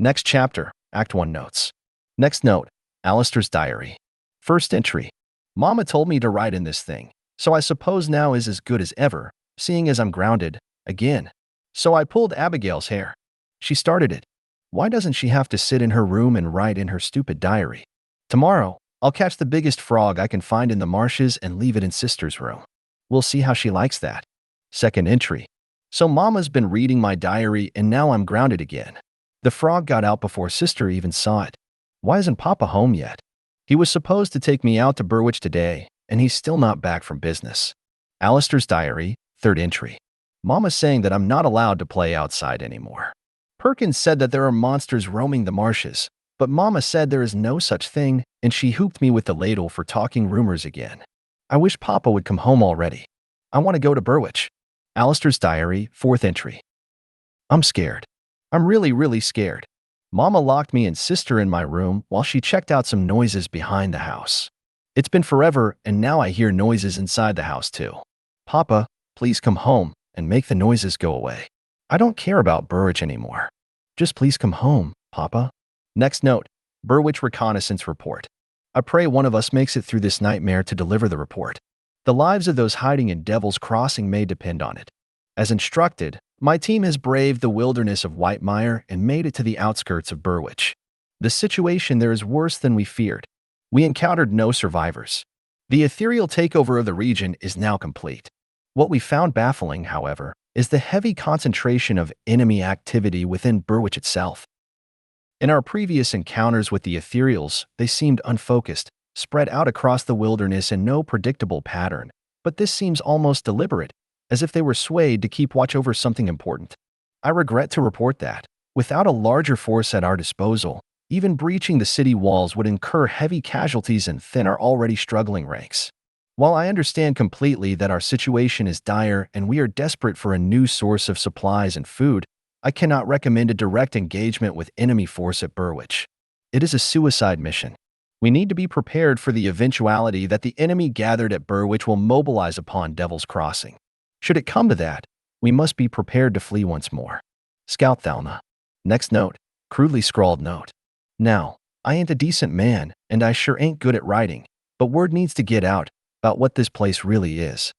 Next chapter, Act 1 notes. Next note, Alister's diary. First entry. Mama told me to write in this thing, so I suppose now is as good as ever, seeing as I'm grounded, again. So I pulled Abigail's hair. She started it. Why doesn't she have to sit in her room and write in her stupid diary? Tomorrow, I'll catch the biggest frog I can find in the marshes and leave it in Sister's room. We'll see how she likes that. Second entry. So Mama's been reading my diary and now I'm grounded again. The frog got out before Sister even saw it. Why isn't Papa home yet? He was supposed to take me out to Burrwitch today, and he's still not back from business. Alister's diary, third entry. Mama's saying that I'm not allowed to play outside anymore. Perkins said that there are monsters roaming the marshes, but Mama said there is no such thing, and she hooped me with the ladle for talking rumors again. I wish Papa would come home already. I want to go to Burrwitch. Alister's diary, fourth entry. I'm scared. I'm really scared. Mama locked me and Sister in my room while she checked out some noises behind the house. It's been forever, and now I hear noises inside the house too. Papa, please come home and make the noises go away. I don't care about Burrwitch anymore. Just please come home, Papa. Next note, Burrwitch Reconnaissance Report. I pray one of us makes it through this nightmare to deliver the report. The lives of those hiding in Devil's Crossing may depend on it. As instructed, my team has braved the wilderness of Wightmire and made it to the outskirts of Burrwitch. The situation there is worse than we feared. We encountered no survivors. The ethereal takeover of the region is now complete. What we found baffling, however, is the heavy concentration of enemy activity within Burrwitch itself. In our previous encounters with the ethereals, they seemed unfocused, spread out across the wilderness in no predictable pattern, but this seems almost deliberate, as if they were swayed to keep watch over something important. I regret to report that, without a larger force at our disposal, even breaching the city walls would incur heavy casualties and thin our already struggling ranks. While I understand completely that our situation is dire and we are desperate for a new source of supplies and food, I cannot recommend a direct engagement with enemy force at Burrwitch. It is a suicide mission. We need to be prepared for the eventuality that the enemy gathered at Burrwitch will mobilize upon Devil's Crossing. Should it come to that, we must be prepared to flee once more. Scout Thalna. Next note, crudely scrawled note. Now, I ain't a decent man, and I sure ain't good at writing, but word needs to get out about what this place really is.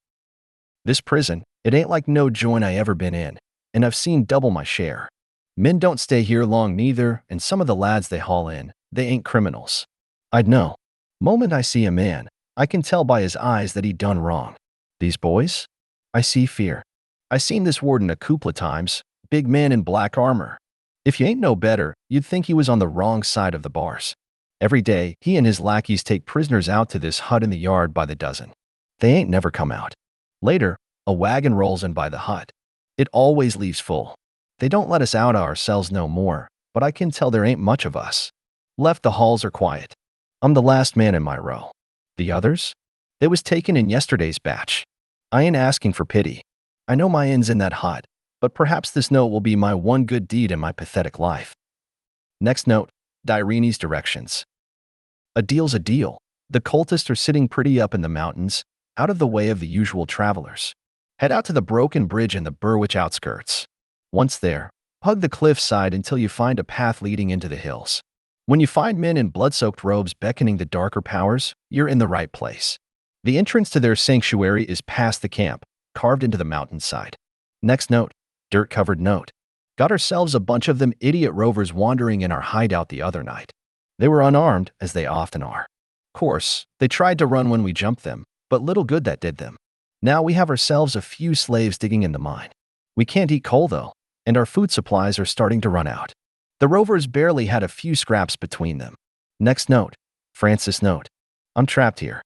This prison, it ain't like no joint I ever been in, and I've seen double my share. Men don't stay here long neither, and some of the lads they haul in, they ain't criminals. I'd know. Moment I see a man, I can tell by his eyes that he done wrong. These boys? I see fear. I seen this warden a couple of times, big man in black armor. If you ain't no better, you'd think he was on the wrong side of the bars. Every day, he and his lackeys take prisoners out to this hut in the yard by the dozen. They ain't never come out. Later, a wagon rolls in by the hut. It always leaves full. They don't let us out of our cells no more, but I can tell there ain't much of us. Left the halls are quiet. I'm the last man in my row. The others? They was taken in yesterday's batch. I ain't asking for pity. I know my end's in that hut, but perhaps this note will be my one good deed in my pathetic life. Next note, Direni's directions. A deal's a deal. The cultists are sitting pretty up in the mountains, out of the way of the usual travelers. Head out to the broken bridge in the Burrwitch outskirts. Once there, hug the cliffside until you find a path leading into the hills. When you find men in blood-soaked robes beckoning the darker powers, you're in the right place. The entrance to their sanctuary is past the camp, carved into the mountainside. Next note, dirt-covered note. Got ourselves a bunch of them idiot rovers wandering in our hideout the other night. They were unarmed, as they often are. Course, they tried to run when we jumped them, but little good that did them. Now we have ourselves a few slaves digging in the mine. We can't eat coal though, and our food supplies are starting to run out. The rovers barely had a few scraps between them. Next note, Francis note. I'm trapped here.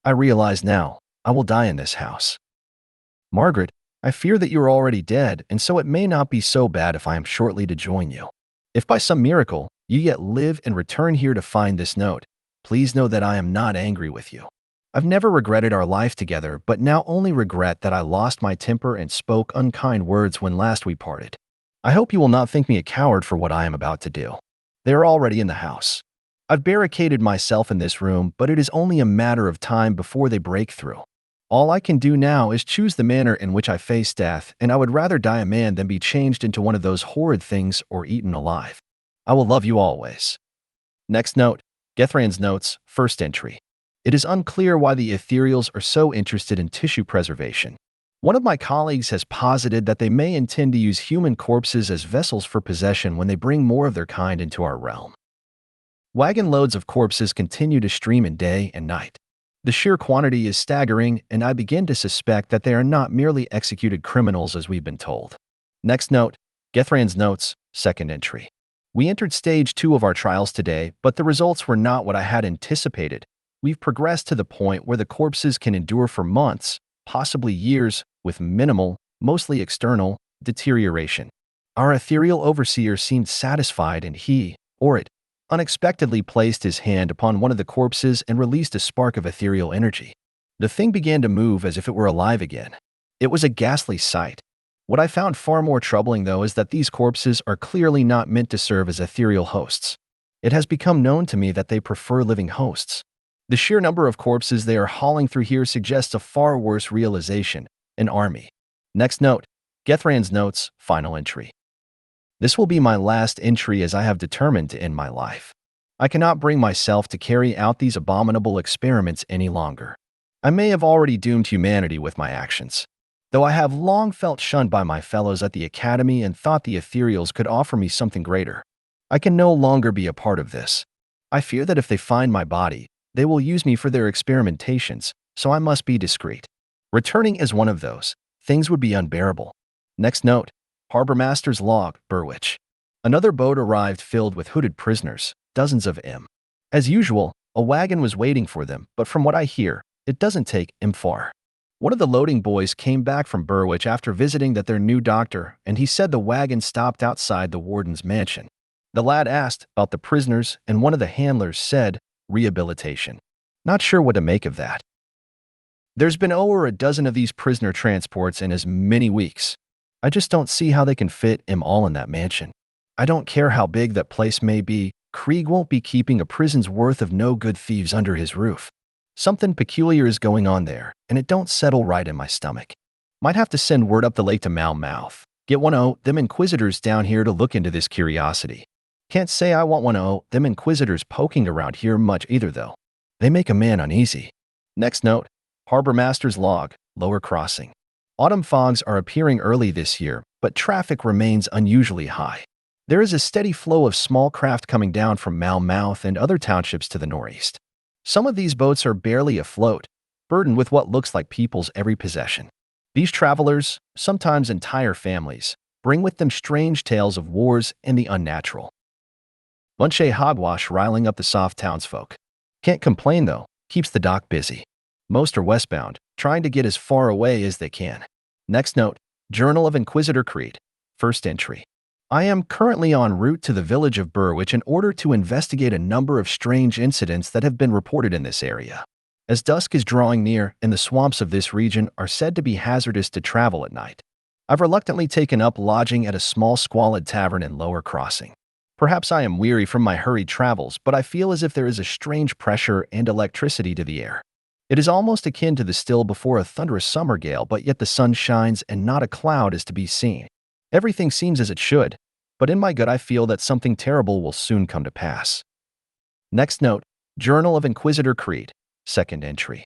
I realize now, I will die in this house. Margaret, I fear that you are already dead, and so it may not be so bad if I am shortly to join you. If by some miracle, you yet live and return here to find this note, please know that I am not angry with you. I've never regretted our life together, but now only regret that I lost my temper and spoke unkind words when last we parted. I hope you will not think me a coward for what I am about to do. They are already in the house. I've barricaded myself in this room, but it is only a matter of time before they break through. All I can do now is choose the manner in which I face death, and I would rather die a man than be changed into one of those horrid things or eaten alive. I will love you always. Next note, Gethrand's notes, first entry. It is unclear why the ethereals are so interested in tissue preservation. One of my colleagues has posited that they may intend to use human corpses as vessels for possession when they bring more of their kind into our realm. Wagon loads of corpses continue to stream in day and night. The sheer quantity is staggering, and I begin to suspect that they are not merely executed criminals as we've been told. Next note, Gethrand's notes, second entry. We entered stage 2 of our trials today, but the results were not what I had anticipated. We've progressed to the point where the corpses can endure for months, possibly years, with minimal, mostly external, deterioration. Our ethereal overseer seemed satisfied, and he, or it, unexpectedly placed his hand upon one of the corpses and released a spark of ethereal energy. The thing began to move as if it were alive again. It was a ghastly sight. What I found far more troubling, though, is that these corpses are clearly not meant to serve as ethereal hosts. It has become known to me that they prefer living hosts. The sheer number of corpses they are hauling through here suggests a far worse realization, an army. Next note, Gethrand's notes, final entry. This will be my last entry as I have determined to end my life. I cannot bring myself to carry out these abominable experiments any longer. I may have already doomed humanity with my actions. Though I have long felt shunned by my fellows at the academy and thought the ethereals could offer me something greater, I can no longer be a part of this. I fear that if they find my body, they will use me for their experimentations, so I must be discreet. Returning as one of those, things would be unbearable. Next note, Harbormaster's log, Burrwitch. Another boat arrived filled with hooded prisoners, dozens of them. As usual, a wagon was waiting for them, but from what I hear, it doesn't take them far. One of the loading boys came back from Burrwitch after visiting their new doctor, and he said the wagon stopped outside the warden's mansion. The lad asked about the prisoners, and one of the handlers said, rehabilitation. Not sure what to make of that. There's been over a dozen of these prisoner transports in as many weeks. I just don't see how they can fit them all in that mansion. I don't care how big that place may be, Krieg won't be keeping a prison's worth of no-good thieves under his roof. Something peculiar is going on there, and it don't settle right in my stomach. Might have to send word up the lake to Malmouth. Get one o' them Inquisitors down here to look into this curiosity. Can't say I want one o' them Inquisitors poking around here much either, though. They make a man uneasy. Next note, Harbormaster's log, lower crossing. Autumn fogs are appearing early this year, but traffic remains unusually high. There is a steady flow of small craft coming down from Malmouth and other townships to the northeast. Some of these boats are barely afloat, burdened with what looks like people's every possession. These travelers, sometimes entire families, bring with them strange tales of wars and the unnatural. Bunch of hogwash riling up the soft townsfolk. Can't complain, though, keeps the dock busy. Most are westbound, trying to get as far away as they can. Next note, Journal of Inquisitor Creed, first entry. I am currently en route to the village of Burrwitch in order to investigate a number of strange incidents that have been reported in this area. As dusk is drawing near and the swamps of this region are said to be hazardous to travel at night, I've reluctantly taken up lodging at a small squalid tavern in Lower Crossing. Perhaps I am weary from my hurried travels, but I feel as if there is a strange pressure and electricity to the air. It is almost akin to the still before a thunderous summer gale, but yet the sun shines and not a cloud is to be seen. Everything seems as it should, but in my gut I feel that something terrible will soon come to pass. Next note, Journal of Inquisitor Creed, second entry.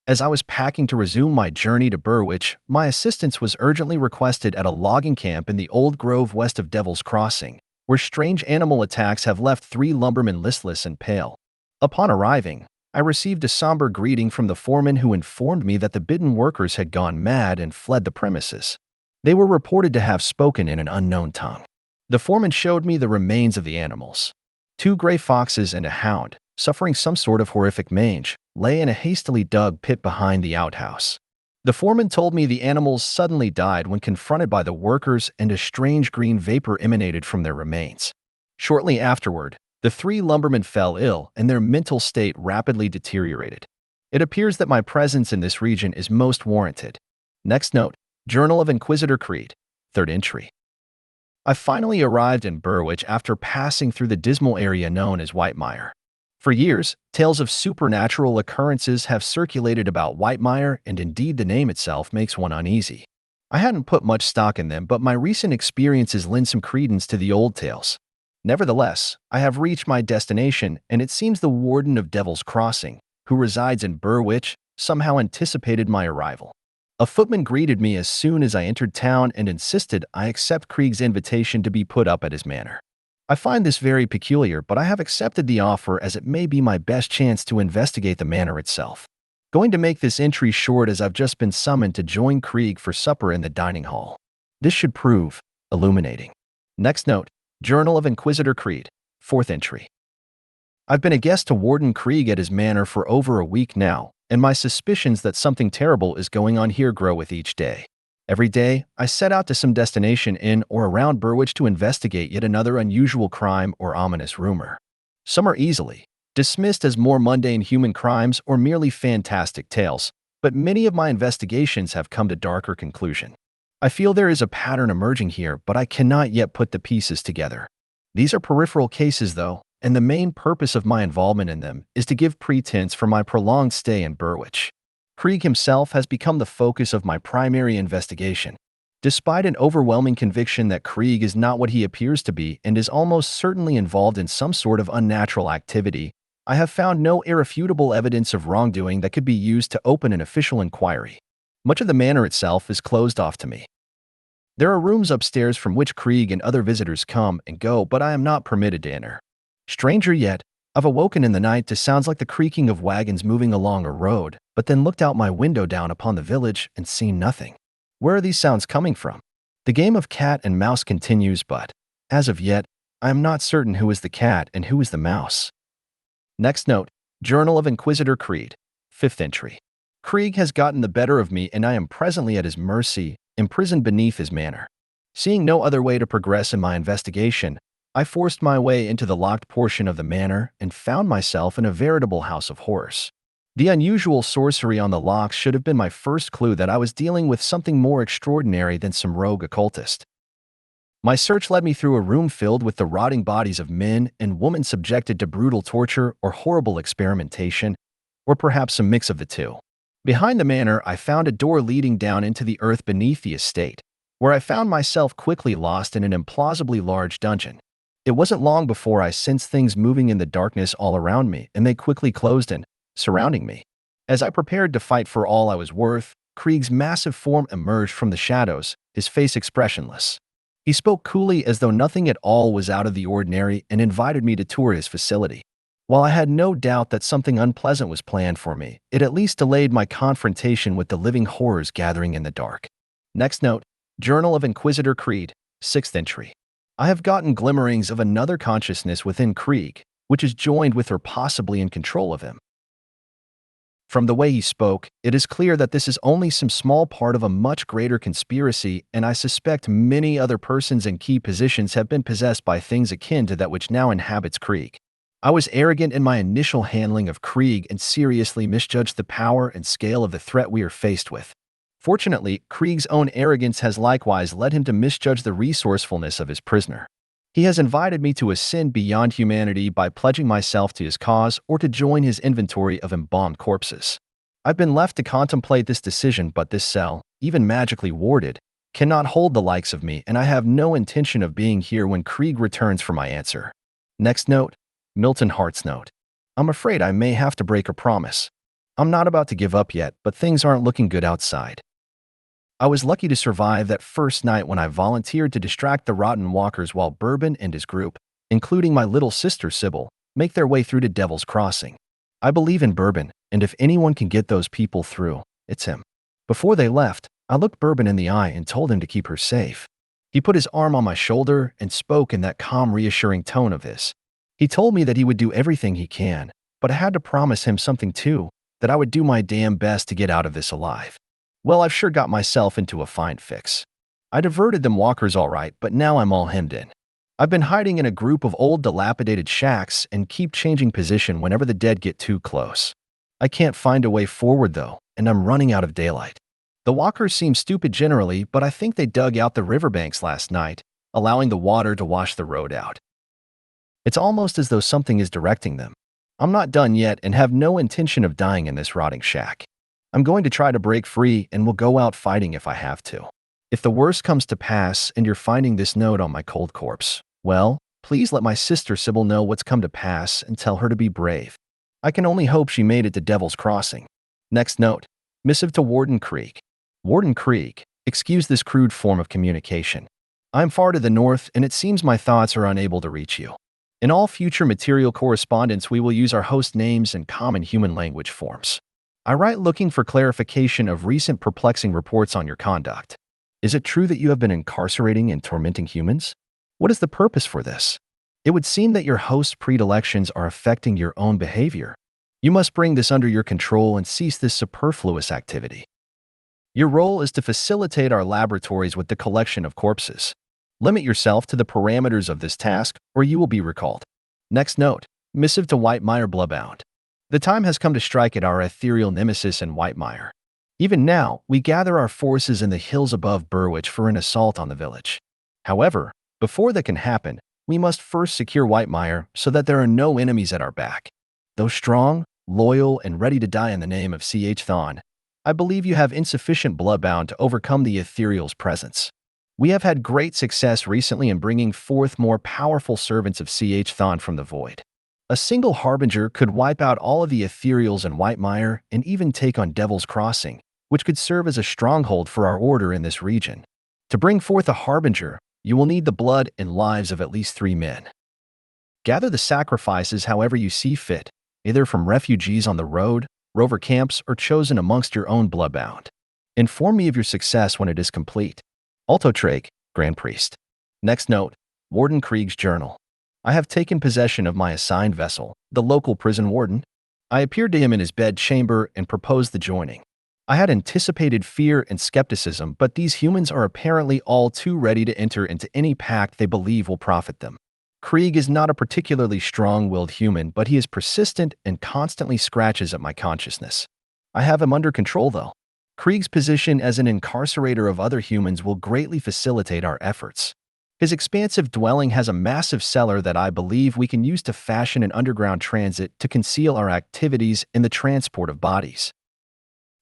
As I was packing to resume my journey to Burrwitch, my assistance was urgently requested at a logging camp in the old grove west of Devil's Crossing, where strange animal attacks have left 3 lumbermen listless and pale. Upon arriving, I received a somber greeting from the foreman who informed me that the bidden workers had gone mad and fled the premises. They were reported to have spoken in an unknown tongue. The foreman showed me the remains of the animals. 2 gray foxes and a hound, suffering some sort of horrific mange, lay in a hastily dug pit behind the outhouse. The foreman told me the animals suddenly died when confronted by the workers and a strange green vapor emanated from their remains. Shortly afterward, the 3 lumbermen fell ill and their mental state rapidly deteriorated. It appears that my presence in this region is most warranted. Next note, Journal of Inquisitor Creed, third entry. I finally arrived in Burrwitch after passing through the dismal area known as Wightmire. For years, tales of supernatural occurrences have circulated about Wightmire, and indeed the name itself makes one uneasy. I hadn't put much stock in them, but my recent experiences lend some credence to the old tales. Nevertheless, I have reached my destination, and it seems the Warden of Devil's Crossing, who resides in Burrwitch, somehow anticipated my arrival. A footman greeted me as soon as I entered town and insisted I accept Krieg's invitation to be put up at his manor. I find this very peculiar, but I have accepted the offer as it may be my best chance to investigate the manor itself. Going to make this entry short as I've just been summoned to join Krieg for supper in the dining hall. This should prove illuminating. Next note, Journal of Inquisitor Krieg, 4th entry. I've been a guest to Warden Krieg at his manor for over a week now, and my suspicions that something terrible is going on here grow with each day. Every day, I set out to some destination in or around Burrwitch to investigate yet another unusual crime or ominous rumor. Some are easily dismissed as more mundane human crimes or merely fantastic tales, but many of my investigations have come to darker conclusion. I feel there is a pattern emerging here, but I cannot yet put the pieces together. These are peripheral cases, though, and the main purpose of my involvement in them is to give pretense for my prolonged stay in Burrwitch. Krieg himself has become the focus of my primary investigation. Despite an overwhelming conviction that Krieg is not what he appears to be and is almost certainly involved in some sort of unnatural activity, I have found no irrefutable evidence of wrongdoing that could be used to open an official inquiry. Much of the manor itself is closed off to me. There are rooms upstairs from which Krieg and other visitors come and go, but I am not permitted to enter. Stranger yet, I've awoken in the night to sounds like the creaking of wagons moving along a road, but then looked out my window down upon the village and seen nothing. Where are these sounds coming from? The game of cat and mouse continues, but, as of yet, I am not certain who is the cat and who is the mouse. Next note, Journal of Inquisitor Krieg, 5th entry. Krieg has gotten the better of me and I am presently at his mercy, imprisoned beneath his manor. Seeing no other way to progress in my investigation, I forced my way into the locked portion of the manor and found myself in a veritable house of horrors. The unusual sorcery on the locks should have been my first clue that I was dealing with something more extraordinary than some rogue occultist. My search led me through a room filled with the rotting bodies of men and women subjected to brutal torture or horrible experimentation, or perhaps a mix of the two. Behind the manor, I found a door leading down into the earth beneath the estate, where I found myself quickly lost in an implausibly large dungeon. It wasn't long before I sensed things moving in the darkness all around me, and they quickly closed in, surrounding me. As I prepared to fight for all I was worth, Krieg's massive form emerged from the shadows, his face expressionless. He spoke coolly as though nothing at all was out of the ordinary and invited me to tour his facility. While I had no doubt that something unpleasant was planned for me, it at least delayed my confrontation with the living horrors gathering in the dark. Next note, Journal of Inquisitor Krieg, 6th entry. I have gotten glimmerings of another consciousness within Krieg, which is joined with or possibly in control of him. From the way he spoke, it is clear that this is only some small part of a much greater conspiracy, and I suspect many other persons in key positions have been possessed by things akin to that which now inhabits Krieg. I was arrogant in my initial handling of Krieg and seriously misjudged the power and scale of the threat we are faced with. Fortunately, Krieg's own arrogance has likewise led him to misjudge the resourcefulness of his prisoner. He has invited me to ascend beyond humanity by pledging myself to his cause or to join his inventory of embalmed corpses. I've been left to contemplate this decision, but this cell, even magically warded, cannot hold the likes of me, and I have no intention of being here when Krieg returns for my answer. Next note, Milton Hart's note. I'm afraid I may have to break a promise. I'm not about to give up yet, but things aren't looking good outside. I was lucky to survive that first night when I volunteered to distract the rotten walkers while Bourbon and his group, including my little sister Sybil, make their way through to Devil's Crossing. I believe in Bourbon, and if anyone can get those people through, it's him. Before they left, I looked Bourbon in the eye and told him to keep her safe. He put his arm on my shoulder and spoke in that calm, reassuring tone of his. He told me that he would do everything he can, but I had to promise him something too, that I would do my damn best to get out of this alive. Well, I've sure got myself into a fine fix. I diverted them walkers all right, but now I'm all hemmed in. I've been hiding in a group of old dilapidated shacks and keep changing position whenever the dead get too close. I can't find a way forward though, and I'm running out of daylight. The walkers seem stupid generally, but I think they dug out the riverbanks last night, allowing the water to wash the road out. It's almost as though something is directing them. I'm not done yet and have no intention of dying in this rotting shack. I'm going to try to break free and will go out fighting if I have to. If the worst comes to pass and you're finding this note on my cold corpse, well, Please let my sister Sybil know what's come to pass and tell her to be brave. I can only hope she made it to Devil's Crossing. Next note. Missive to Warden Krieg. Warden Krieg, excuse this crude form of communication. I'm far to the north, and it seems my thoughts are unable to reach you. In all future material correspondence, we will use our host names and common human language forms. I write looking for clarification of recent perplexing reports on your conduct. Is it true that you have been incarcerating and tormenting humans? What is the purpose for this? It would seem that your host's predilections are affecting your own behavior. You must bring this under your control and cease this superfluous activity. Your role is to facilitate our laboratories with the collection of corpses. Limit yourself to the parameters of this task, or you will be recalled. Next note. Missive to Wightmire Bloodbound. The time has come to strike at our ethereal nemesis in Wightmire. Even now, we gather our forces in the hills above Burrwitch for an assault on the village. However, before that can happen, we must first secure Wightmire so that there are no enemies at our back. Though strong, loyal, and ready to die in the name of Ch Thon, I believe you have insufficient Bloodbound to overcome the ethereal's presence. We have had great success recently in bringing forth more powerful servants of Ch Thon from the void. A single harbinger could wipe out all of the ethereals in Wightmire and even take on Devil's Crossing, which could serve as a stronghold for our order in this region. To bring forth a harbinger, you will need the blood and lives of at least 3 men. Gather the sacrifices however you see fit, either from refugees on the road, rover camps, or chosen amongst your own Bloodbound. Inform me of your success when it is complete. Altotreg, Grand Priest. Next note. Warden Krieg's Journal. I have taken possession of my assigned vessel, the local prison warden. I appeared to him in his bed chamber and proposed the joining. I had anticipated fear and skepticism, but these humans are apparently all too ready to enter into any pact they believe will profit them. Krieg is not a particularly strong-willed human, but he is persistent and constantly scratches at my consciousness. I have him under control, though. Krieg's position as an incarcerator of other humans will greatly facilitate our efforts. His expansive dwelling has a massive cellar that I believe we can use to fashion an underground transit to conceal our activities in the transport of bodies.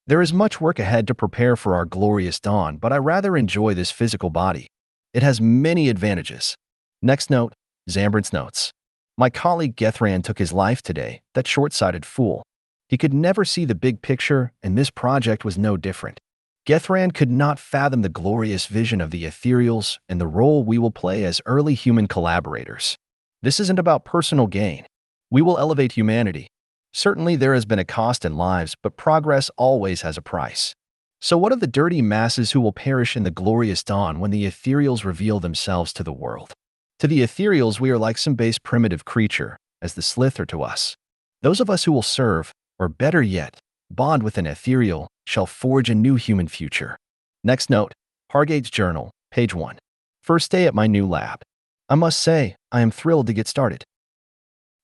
There is much work ahead to prepare for our glorious dawn, but I rather enjoy this physical body. It has many advantages. Next note. Zanbrandt's notes. My colleague Gethrand took his life today, that short-sighted fool. He could never see the big picture, and this project was no different. Gethrand could not fathom the glorious vision of the ethereals and the role we will play as early human collaborators. This isn't about personal gain. We will elevate humanity. Certainly there has been a cost in lives, but progress always has a price. So what of the dirty masses who will perish in the glorious dawn when the ethereals reveal themselves to the world? To the ethereals we are like some base primitive creature, as the Slith are to us. Those of us who will serve, or better yet, bond with an ethereal, shall forge a new human future. Next note. Hargate's Journal, page 1. First day at my new lab. I must say, I am thrilled to get started.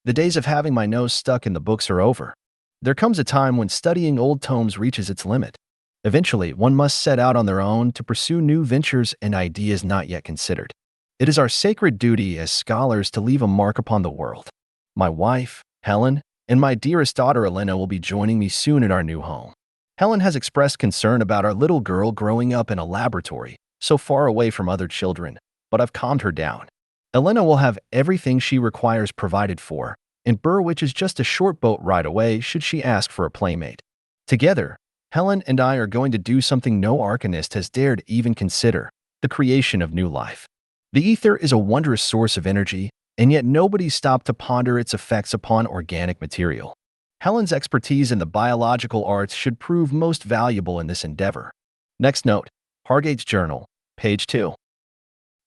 The days of having my nose stuck in the books are over. There comes a time when studying old tomes reaches its limit. Eventually, one must set out on their own to pursue new ventures and ideas not yet considered. It is our sacred duty as scholars to leave a mark upon the world. My wife, Helen, and my dearest daughter Elena will be joining me soon at our new home. Helen has expressed concern about our little girl growing up in a laboratory, so far away from other children, but I've calmed her down. Elena will have everything she requires provided for, and Burrwitch is just a short boat ride away should she ask for a playmate. Together, Helen and I are going to do something no Arcanist has dared even consider, the creation of new life. The ether is a wondrous source of energy, and yet nobody stopped to ponder its effects upon organic material. Helen's expertise in the biological arts should prove most valuable in this endeavor. Next note. Hargate's Journal, page 2.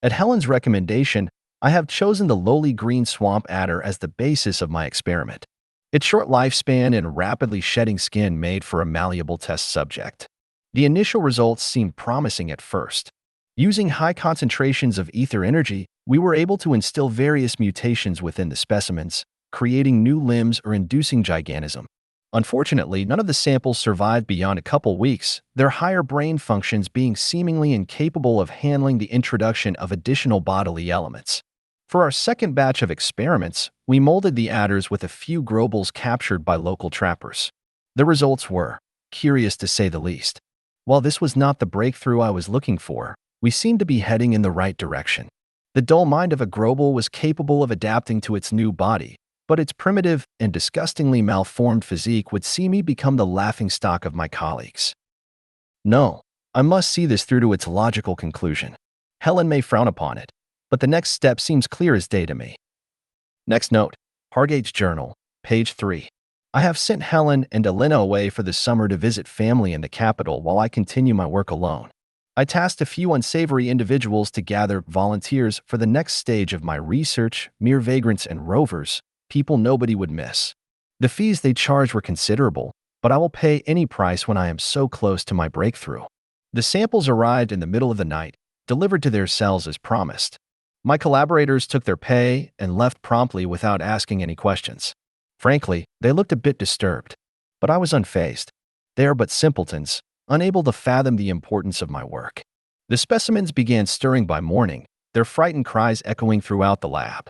At Helen's recommendation, I have chosen the lowly green swamp adder as the basis of my experiment. Its short lifespan and rapidly shedding skin made for a malleable test subject. The initial results seemed promising at first. Using high concentrations of ether energy, we were able to instill various mutations within the specimens, creating new limbs or inducing gigantism. Unfortunately, none of the samples survived beyond a couple weeks, their higher brain functions being seemingly incapable of handling the introduction of additional bodily elements. For our second batch of experiments, we molded the adders with a few Grobles captured by local trappers. The results were curious to say the least. While this was not the breakthrough I was looking for, we seemed to be heading in the right direction. The dull mind of a Groble was capable of adapting to its new body, but its primitive and disgustingly malformed physique would see me become the laughingstock of my colleagues. No, I must see this through to its logical conclusion. Helen may frown upon it, but the next step seems clear as day to me. Next note, Hargate's journal, page 3. I have sent Helen and Elena away for the summer to visit family in the capital while I continue my work alone. I tasked a few unsavory individuals to gather volunteers for the next stage of my research, mere vagrants and rovers, people nobody would miss. The fees they charged were considerable, but I will pay any price when I am so close to my breakthrough. The samples arrived in the middle of the night, delivered to their cells as promised. My collaborators took their pay and left promptly without asking any questions. Frankly, they looked a bit disturbed, but I was unfazed. They are but simpletons, unable to fathom the importance of my work. The specimens began stirring by morning, their frightened cries echoing throughout the lab.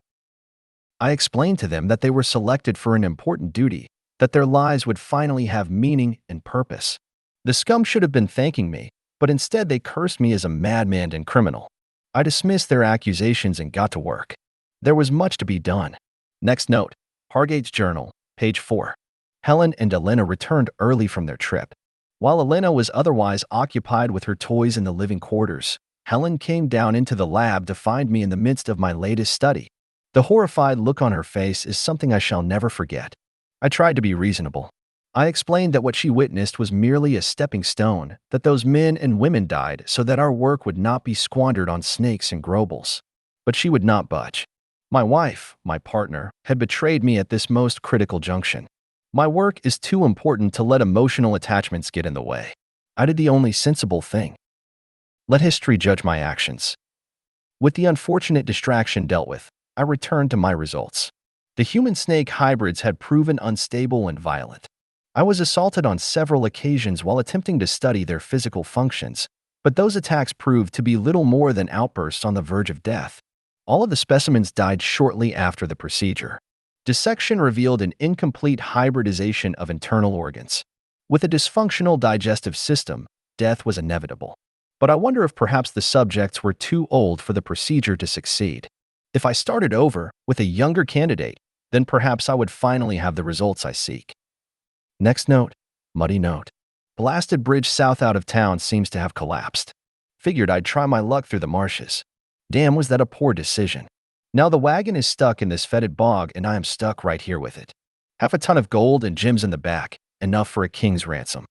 I explained to them that they were selected for an important duty, that their lives would finally have meaning and purpose. The scum should have been thanking me, but instead they cursed me as a madman and criminal. I dismissed their accusations and got to work. There was much to be done. Next note, Hargate's journal, page 4. Helen and Elena returned early from their trip. While Elena was otherwise occupied with her toys in the living quarters, Helen came down into the lab to find me in the midst of my latest study. The horrified look on her face is something I shall never forget. I tried to be reasonable. I explained that what she witnessed was merely a stepping stone, that those men and women died so that our work would not be squandered on snakes and Grobles. But she would not budge. My wife, my partner, had betrayed me at this most critical junction. My work is too important to let emotional attachments get in the way. I did the only sensible thing. Let history judge my actions. With the unfortunate distraction dealt with, I returned to my results. The human-snake hybrids had proven unstable and violent. I was assaulted on several occasions while attempting to study their physical functions, but those attacks proved to be little more than outbursts on the verge of death. All of the specimens died shortly after the procedure. Dissection revealed an incomplete hybridization of internal organs. With a dysfunctional digestive system, death was inevitable. But I wonder if perhaps the subjects were too old for the procedure to succeed. If I started over with a younger candidate, then perhaps I would finally have the results I seek. Next note, muddy note. Blasted bridge south out of town seems to have collapsed. Figured I'd try my luck through the marshes. Damn, was that a poor decision. Now the wagon is stuck in this fetid bog and I am stuck right here with it. Half a ton of gold and gems in the back, enough for a king's ransom.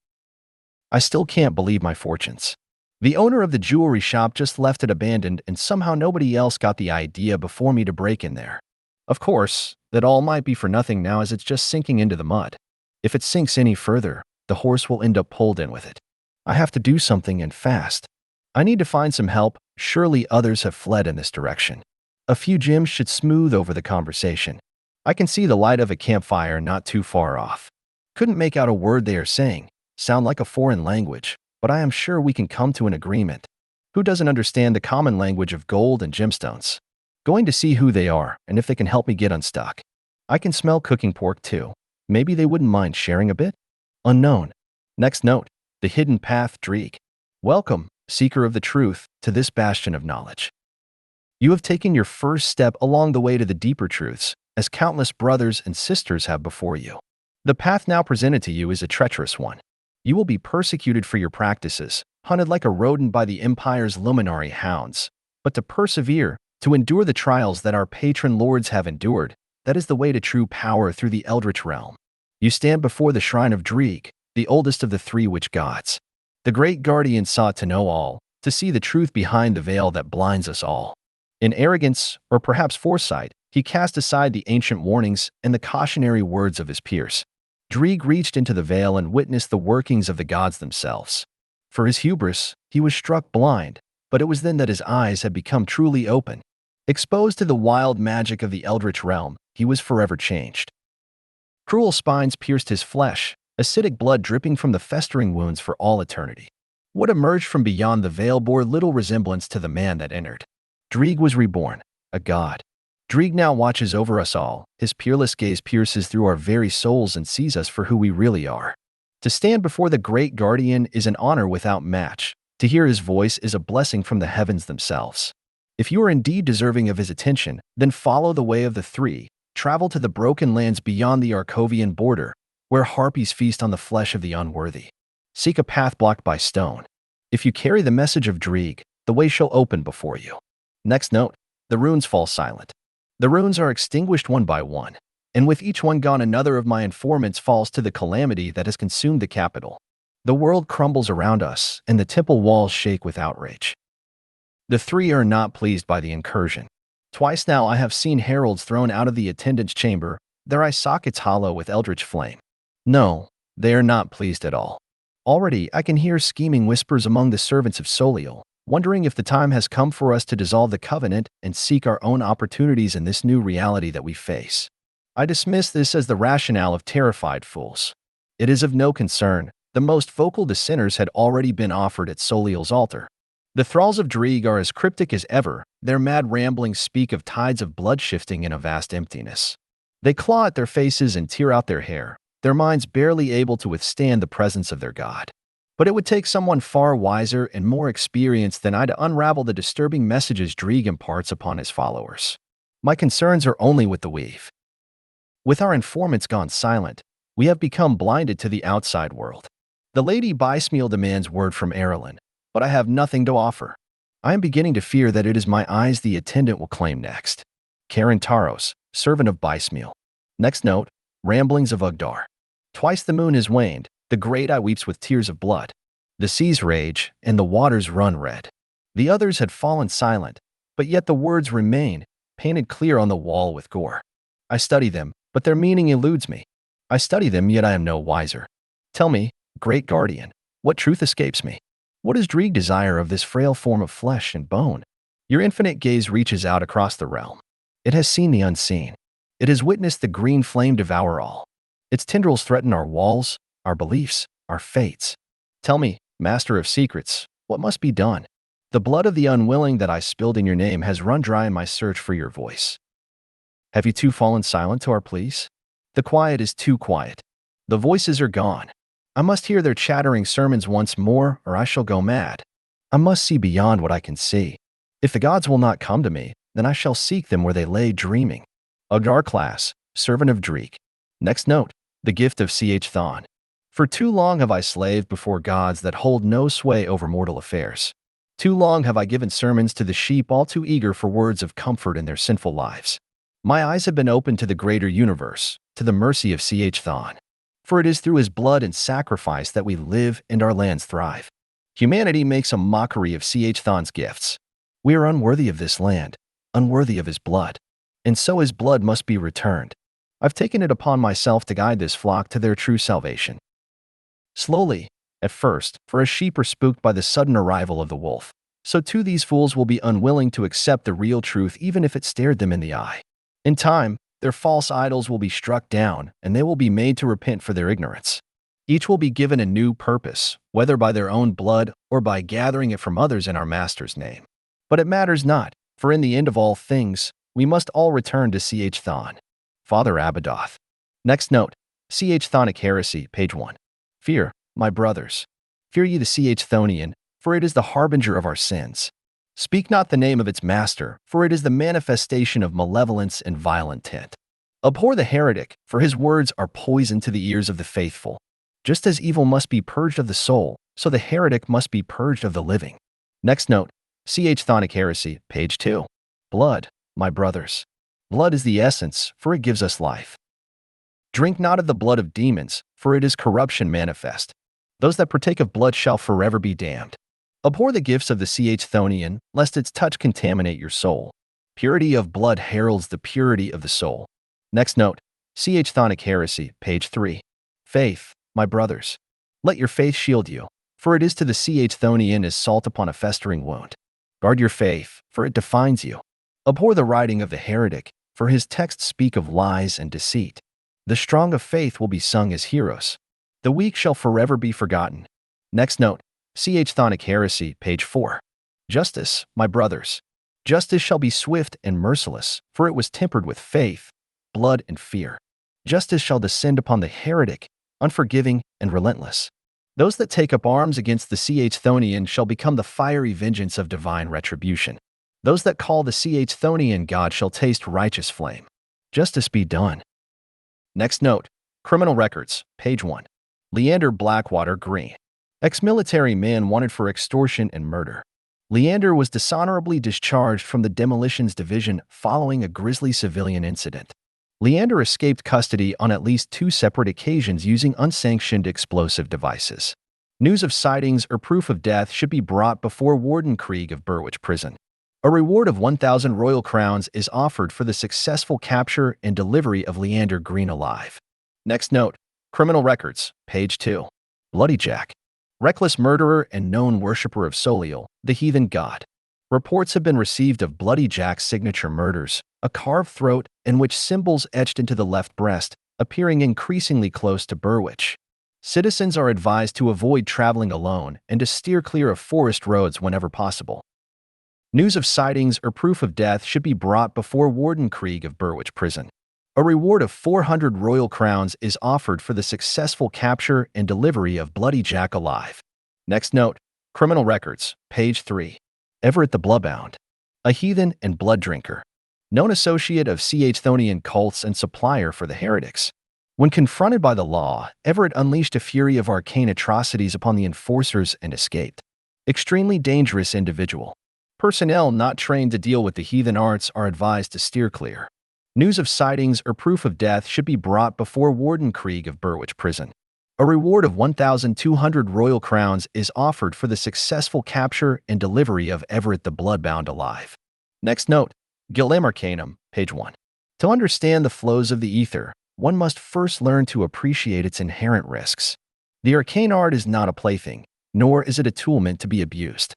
I still can't believe my fortunes. The owner of the jewelry shop just left it abandoned and somehow nobody else got the idea before me to break in there. Of course, that all might be for nothing now as it's just sinking into the mud. If it sinks any further, the horse will end up pulled in with it. I have to do something and fast. I need to find some help. Surely others have fled in this direction. A few gems should smooth over the conversation. I can see the light of a campfire not too far off. Couldn't make out a word they are saying. Sound like a foreign language, but I am sure we can come to an agreement. Who doesn't understand the common language of gold and gemstones? Going to see who they are and if they can help me get unstuck. I can smell cooking pork too. Maybe they wouldn't mind sharing a bit? Unknown. Next note, the hidden path Dreeg. Welcome, seeker of the truth, to this bastion of knowledge. You have taken your first step along the way to the deeper truths, as countless brothers and sisters have before you. The path now presented to you is a treacherous one. You will be persecuted for your practices, hunted like a rodent by the Empire's luminary hounds. But to persevere, to endure the trials that our patron lords have endured, that is the way to true power through the Eldritch realm. You stand before the shrine of Dreeg, the oldest of the three witch gods. The great guardian sought to know all, to see the truth behind the veil that blinds us all. In arrogance, or perhaps foresight, he cast aside the ancient warnings and the cautionary words of his peers. Dreeg reached into the veil and witnessed the workings of the gods themselves. For his hubris, he was struck blind, but it was then that his eyes had become truly open. Exposed to the wild magic of the Eldritch realm, he was forever changed. Cruel spines pierced his flesh, acidic blood dripping from the festering wounds for all eternity. What emerged from beyond the veil bore little resemblance to the man that entered. Dreeg was reborn, a god. Dreeg now watches over us all. His peerless gaze pierces through our very souls and sees us for who we really are. To stand before the great guardian is an honor without match. To hear his voice is a blessing from the heavens themselves. If you are indeed deserving of his attention, then follow the way of the three, travel to the broken lands beyond the Arcovian border, where harpies feast on the flesh of the unworthy. Seek a path blocked by stone. If you carry the message of Dreeg, the way shall open before you. Next note, the runes fall silent. The runes are extinguished one by one, and with each one gone another of my informants falls to the calamity that has consumed the capital. The world crumbles around us, and the temple walls shake with outrage. The three are not pleased by the incursion. Twice now I have seen heralds thrown out of the attendance chamber, their eye sockets hollow with eldritch flame. No, they are not pleased at all. Already I can hear scheming whispers among the servants of Soliel, wondering if the time has come for us to dissolve the covenant and seek our own opportunities in this new reality that we face. I dismiss this as the rationale of terrified fools. It is of no concern. The most vocal dissenters had already been offered at Soliel's altar. The thralls of Dreeg are as cryptic as ever. Their mad ramblings speak of tides of blood shifting in a vast emptiness. They claw at their faces and tear out their hair, their minds barely able to withstand the presence of their god. But it would take someone far wiser and more experienced than I to unravel the disturbing messages Dreeg imparts upon his followers. My concerns are only with the weave. With our informants gone silent, we have become blinded to the outside world. The Lady Bysmeal demands word from Erelin, but I have nothing to offer. I am beginning to fear that it is my eyes the attendant will claim next. Karen Taros, servant of Bysmeal. Next note, ramblings of Ughdar. Twice the moon has waned, the great eye weeps with tears of blood. The seas rage, and the waters run red. The others had fallen silent, but yet the words remain, painted clear on the wall with gore. I study them, but their meaning eludes me. I study them, yet I am no wiser. Tell me, great guardian, what truth escapes me? What does Dreeg desire of this frail form of flesh and bone? Your infinite gaze reaches out across the realm. It has seen the unseen. It has witnessed the green flame devour all. Its tendrils threaten our walls, our beliefs, our fates. Tell me, master of secrets, what must be done? The blood of the unwilling that I spilled in your name has run dry in my search for your voice. Have you too fallen silent to our pleas? The quiet is too quiet. The voices are gone. I must hear their chattering sermons once more, or I shall go mad. I must see beyond what I can see. If the gods will not come to me, then I shall seek them where they lay dreaming. Ughdar class, servant of Dreeg. Next note, the gift of Thon. For too long have I slaved before gods that hold no sway over mortal affairs. Too long have I given sermons to the sheep all too eager for words of comfort in their sinful lives. My eyes have been opened to the greater universe, to the mercy of Thon. For it is through his blood and sacrifice that we live and our lands thrive. Humanity makes a mockery of Thon's gifts. We are unworthy of this land, unworthy of his blood, and so his blood must be returned. I've taken it upon myself to guide this flock to their true salvation. Slowly, at first, for as sheep are spooked by the sudden arrival of the wolf, so too these fools will be unwilling to accept the real truth even if it stared them in the eye. In time, their false idols will be struck down, and they will be made to repent for their ignorance. Each will be given a new purpose, whether by their own blood or by gathering it from others in our Master's name. But it matters not, for in the end of all things, we must all return to Thon. Father Abadoth. Next note, Thonic Heresy, page 1. Fear, my brothers. Fear ye the Thonian, for it is the harbinger of our sins. Speak not the name of its master, for it is the manifestation of malevolence and vile intent. Abhor the heretic, for his words are poison to the ears of the faithful. Just as evil must be purged of the soul, so the heretic must be purged of the living. Next note, Thonic Heresy, page 2. Blood, my brothers. Blood is the essence, for it gives us life. Drink not of the blood of demons, for it is corruption manifest. Those that partake of blood shall forever be damned. Abhor the gifts of the Thonian, lest its touch contaminate your soul. Purity of blood heralds the purity of the soul. Next note, Thonic Heresy, page 3. Faith, my brothers. Let your faith shield you, for it is to the Thonian as salt upon a festering wound. Guard your faith, for it defines you. Abhor the writing of the heretic, for his texts speak of lies and deceit. The strong of faith will be sung as heroes. The weak shall forever be forgotten. Next note, Thonic Heresy, page 4. Justice, my brothers. Justice shall be swift and merciless, for it was tempered with faith, blood, and fear. Justice shall descend upon the heretic, unforgiving and relentless. Those that take up arms against the Thonian shall become the fiery vengeance of divine retribution. Those that call the Chthonian god shall taste righteous flame. Justice be done. Next note. Criminal records, page 1. Leander Blackwater Green. Ex-military man wanted for extortion and murder. Leander was dishonorably discharged from the Demolitions Division following a grisly civilian incident. Leander escaped custody on at least 2 separate occasions using unsanctioned explosive devices. News of sightings or proof of death should be brought before Warden Krieg of Burrwitch Prison. A reward of 1,000 royal crowns is offered for the successful capture and delivery of Leander Green alive. Next note. Criminal records, page 2. Bloody Jack. Reckless murderer and known worshipper of Soliel, the heathen god. Reports have been received of Bloody Jack's signature murders, a carved throat in which symbols etched into the left breast, appearing increasingly close to Burrwitch. Citizens are advised to avoid traveling alone and to steer clear of forest roads whenever possible. News of sightings or proof of death should be brought before Warden Krieg of Burrwitch Prison. A reward of 400 royal crowns is offered for the successful capture and delivery of Bloody Jack alive. Next note. Criminal records, page 3. Everett the Bloodbound. A heathen and blood drinker. Known associate of Chthonian cults and supplier for the heretics. When confronted by the law, Everett unleashed a fury of arcane atrocities upon the enforcers and escaped. Extremely dangerous individual. Personnel not trained to deal with the heathen arts are advised to steer clear. News of sightings or proof of death should be brought before Warden Krieg of Burrwitch Prison. A reward of 1,200 royal crowns is offered for the successful capture and delivery of Everett the Bloodbound alive. Next note. Gildam Arcanum, page 1. To understand the flows of the ether, one must first learn to appreciate its inherent risks. The arcane art is not a plaything, nor is it a tool meant to be abused.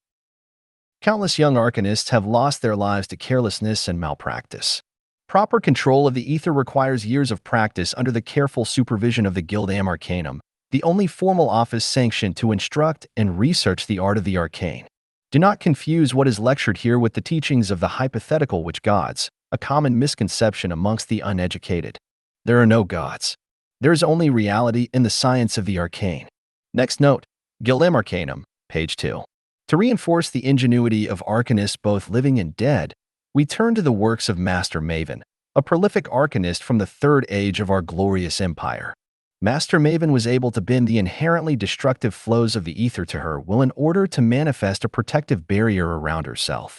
Countless young arcanists have lost their lives to carelessness and malpractice. Proper control of the ether requires years of practice under the careful supervision of the Gildam Arcanum, the only formal office sanctioned to instruct and research the art of the arcane. Do not confuse what is lectured here with the teachings of the hypothetical witch gods, a common misconception amongst the uneducated. There are no gods. There is only reality in the science of the arcane. Next note. Gildam Arcanum, page 2. To reinforce the ingenuity of arcanists both living and dead, we turn to the works of Master Maven, a prolific arcanist from the Third Age of our glorious empire. Master Maven was able to bend the inherently destructive flows of the ether to her will in order to manifest a protective barrier around herself.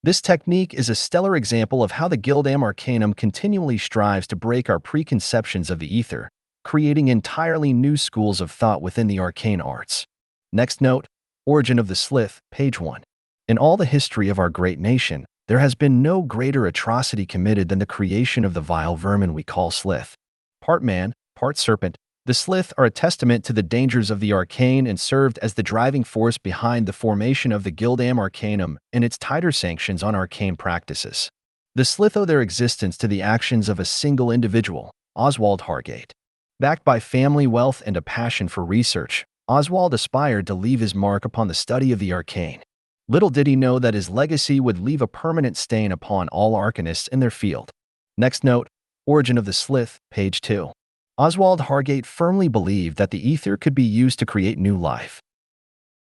This technique is a stellar example of how the Gildam Arcanum continually strives to break our preconceptions of the ether, creating entirely new schools of thought within the arcane arts. Next note. Origin of the Slith, page 1. In all the history of our great nation, there has been no greater atrocity committed than the creation of the vile vermin we call Slith. Part man, part serpent, the Slith are a testament to the dangers of the arcane and served as the driving force behind the formation of the Gildam Arcanum and its tighter sanctions on arcane practices. The Slith owe their existence to the actions of a single individual, Oswald Hargate. Backed by family wealth and a passion for research, Oswald aspired to leave his mark upon the study of the arcane. Little did he know that his legacy would leave a permanent stain upon all arcanists in their field. Next note. Origin of the Slith, page 2. Oswald Hargate firmly believed that the ether could be used to create new life.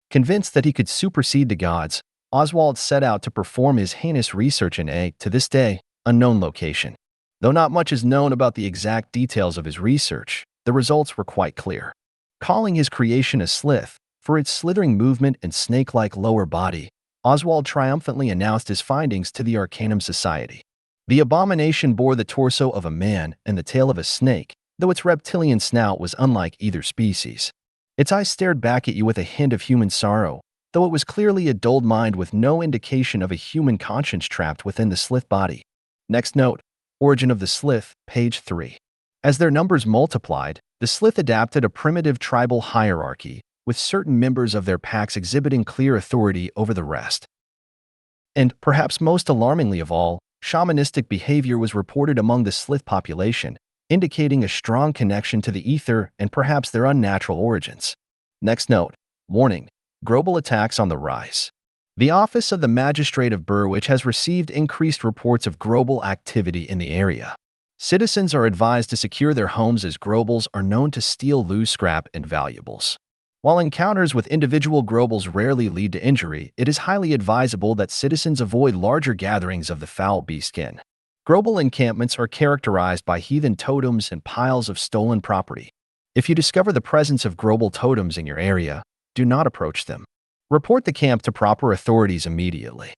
Convinced that he could supersede the gods, Oswald set out to perform his heinous research in a, to this day, unknown location. Though not much is known about the exact details of his research, the results were quite clear. Calling his creation a Slith, for its slithering movement and snake-like lower body, Oswald triumphantly announced his findings to the Arcanum Society. The abomination bore the torso of a man and the tail of a snake, though its reptilian snout was unlike either species. Its eyes stared back at you with a hint of human sorrow, though it was clearly a dulled mind with no indication of a human conscience trapped within the Slith body. Next note. Origin of the Slith, page 3. As their numbers multiplied, the Slith adapted a primitive tribal hierarchy, with certain members of their packs exhibiting clear authority over the rest. And, perhaps most alarmingly of all, shamanistic behavior was reported among the Slith population, indicating a strong connection to the ether and perhaps their unnatural origins. Next note. Warning. Groble attacks on the rise. The office of the Magistrate of Burrwitch has received increased reports of Groble activity in the area. Citizens are advised to secure their homes as Grobles are known to steal loose scrap and valuables. While encounters with individual Grobles rarely lead to injury, it is highly advisable that citizens avoid larger gatherings of the foul beastkin. Groble encampments are characterized by heathen totems and piles of stolen property. If you discover the presence of Groble totems in your area, do not approach them. Report the camp to proper authorities immediately.